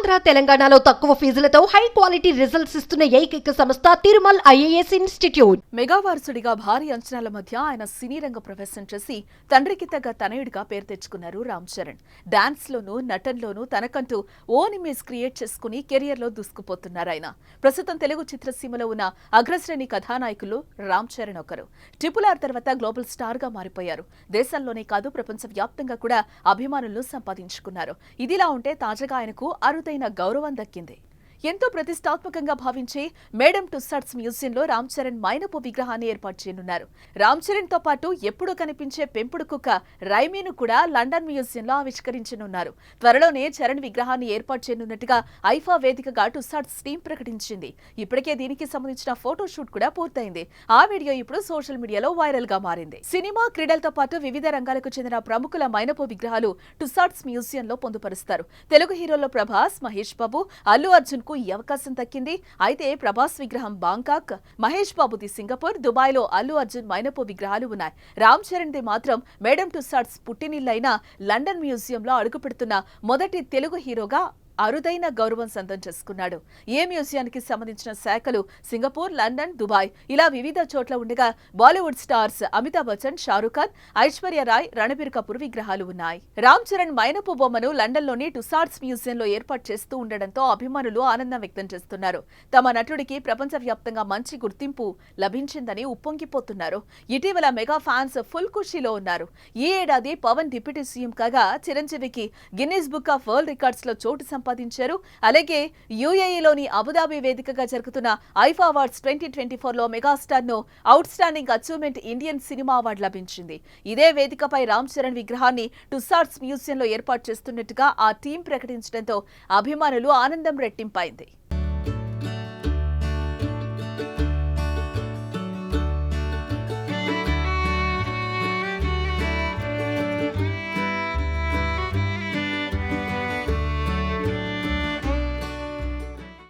ఆంధ్ర తెలంగాణలో తక్కువ ఫీజులతో high quality results ఇస్తున్న ఏకైక సంస్థ తిరుమల్ ఐఏఎస్ ఇన్స్టిట్యూట్. మెగావారసుడిగా భారీ అంచనాల మధ్య ఆయన సినీ రంగ ప్రవేశం చేసి తండ్రికి తగ్గ తనయుడిగా పేరు తెచ్చుకున్నారు రామ్ చరణ్. డాన్స్ లోనూ నటనలోనూ తనకంటూ ఓన్ ఇమేజ్ క్రియేట్ చేసుకుని కెరియర్ లో దూసుకుపోతున్నారు ఆయన. ప్రస్తుతం తెలుగు చిత్రసీమలో ఉన్న అగ్రశ్రేణి కథానాయకులు రామ్ చరణ్ ఒకరు. RRR తర్వాత గ్లోబల్ స్టార్ గా మారిపోయారు. దేశంలోనే కాదు ప్రపంచ వ్యాప్తంగా కూడా అభిమానులను సంపాదించుకున్నారు. ఇదిలా ఉంటే తాజాగా ఆయనకు అరుదైన గౌరవం దక్కింది. ఎంతో ప్రతిష్టాత్మకంగా భావించే మేడం టుస్సాడ్స్ మ్యూజియంలో రామ్ చరణ్ మైనపు విగ్రహాన్ని ఏర్పాటు చేయనున్నారు. రామ్ చరణ్ తో పాటు ఎప్పుడూ కనిపించే పెంపుడు కుక్క రైమీను కూడా లండన్ మ్యూజియంలో ఆవిష్కరించనున్నారు. త్వరలోనే చరణ్ విగ్రహాన్ని ఏర్పాటు చేయనున్నట్టుగా ఐఫా వేదికగా టుస్సాడ్స్ టీం ప్రకటించింది. ఇప్పటికే దీనికి సంబంధించిన ఫోటో షూట్ కూడా పూర్తయింది. ఆ వీడియో ఇప్పుడు సోషల్ మీడియాలో వైరల్ గా మారింది. సినిమా, క్రీడలతో పాటు వివిధ రంగాలకు చెందిన ప్రముఖుల మైనపు విగ్రహాలు టుస్సాడ్స్ మ్యూజియంలో పొందుపరుస్తారు. తెలుగు హీరోల్లో ప్రభాస్, మహేష్ బాబు, అల్లు అర్జున్ ఈ అవకాశం దక్కింది. అయితే ప్రభాస్ విగ్రహం బాంకాక్, మహేష్ బాబుది సింగపూర్, దుబాయ్లో అల్లు అర్జున్ మైనపు విగ్రహాలు ఉన్నాయి. రామ్ చరణ్ ది మాత్రం మేడం టుస్సాడ్స్ పుట్టినిల్లైన లండన్ మ్యూజియంలో అడుగుపెడుతున్న మొదటి తెలుగు హీరోగా అరుదైన గౌరవం సొంతం చేసుకున్నాడు. ఏ మ్యూజియానికి సంబంధించిన శాఖలు సింగపూర్, లండన్, దుబాయ్ ఇలా వివిధ చోట్ల ఉండగా బాలీవుడ్ స్టార్స్ అమితాబ్ బచ్చన్, షారూఖ్ ఖాన్, ఐశ్వర్య రాయ్, రణబీర్ కపూర్ విగ్రహాలు ఉన్నాయి. రామ్ చరణ్ మైనపు బొమ్మను లండన్లోని టుస్సాడ్స్ మ్యూజియంలో ఏర్పాటు చేస్తూ ఉండడంతో అభిమానులు ఆనందం వ్యక్తం చేస్తున్నారు. తమ నటుడికి ప్రపంచవ్యాప్తంగా మంచి గుర్తింపు లభించిందని ఉప్పొంగిపోతున్నారు. ఇటీవల మెగా ఫ్యాన్స్ ఫుల్ ఖుషీలో ఉన్నారు. ఈ ఏడాది పవన్ డిప్యూటీ సీఎం కాగా చిరంజీవికి Guinness book of world records లో చోటు సంపాదించారు. అలాగే యుఏఈలోని అబుదాబి వేదికగా జరుగుతున్న ఐఫా అవార్డ్స్ 2024లో మెగాస్టార్ ను out standing achievement Indian cinema award లభించింది. ఇదే వేదికపై రామ్ చరణ్ విగ్రహాన్ని టుస్సాడ్స్ మ్యూజియంలో ఏర్పాటు చేస్తున్నట్టుగా ఆ టీం ప్రకటించడంతో అభిమానులు ఆనందం రెట్టింపైంది.